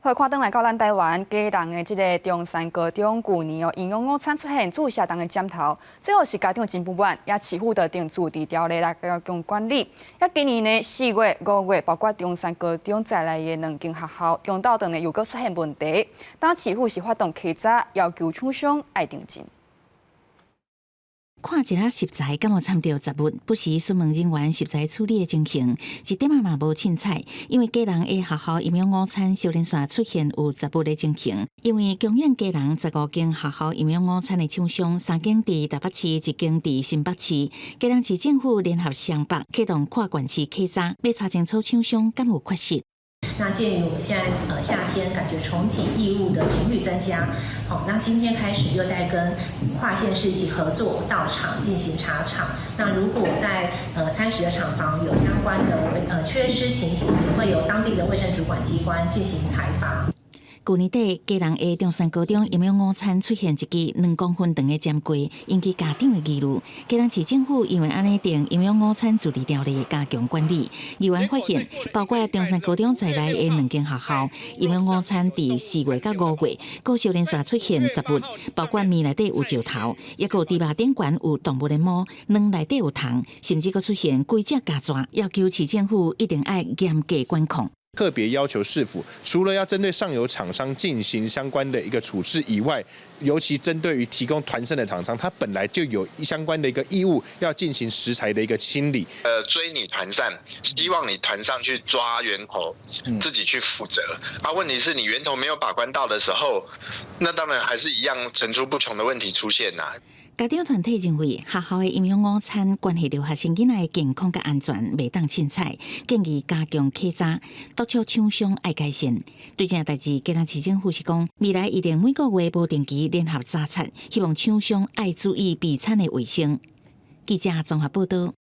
回看转来到咱台湾，家人的这个中山高中旧年营养午餐出现注射重的箭头，最后是家长真不满，也市府的定驻地条例来加强管理。也今年呢4月、5月，包括中山高中在内的2间学校，中道等呢又搁出现问题。当市府是发动稽查，要求厂商爱定金。 看一下食材敢有掺到杂物，不时询问人员食材处理的情形，一点嘛无凊彩。因为家人的学校营养午餐销链线出现有杂物的情形，因为供应家人15间学校营养午餐的厂商，3间伫台北市，1间伫新北市，家人市政府联合双北启动跨县市稽查，要查清楚厂商敢有缺失。 那鉴于我们现在夏天感觉重体异物的频率增加，那今天开始又在跟跨县市一起合作到场进行查厂。那如果在餐食的厂房有相关的缺失情形，也会由当地的卫生主管机关进行裁罚。 去年底，家人的中山高中营养午餐出现一支2公分长的尖柜，引起家长的议论。家人市政府因为安尼定营养午餐自治条例加强管理，议员发现，包括中山高中在内的2间学校营养午餐伫4月到5月，各销链线出现杂物，包括面内底有石头，也有猪肉顶悬有动物的毛，卵内底有虫，甚至佫出现几只家蛇，要求市政府一定要严格管控。 特别要求市府，除了要针对上游厂商进行相关的一个处置以外，尤其针对于提供团膳的厂商，它本来就有相关的一个义务要进行食材的一个清理。追你团膳，希望你团上去抓源头，自己去负责。问题是你源头没有把关到的时候，那当然还是一样层出不穷的问题出现呐。 家长团体认为，学校的营养午餐关系到学生囡仔的健康和安全，袂当凊彩，建议加强稽查，督促厂商爱改善。对这代志，家人市政府是讲，未来一定每个月无定期联合查察，希望厂商爱注意备餐的卫生。记者综合报道。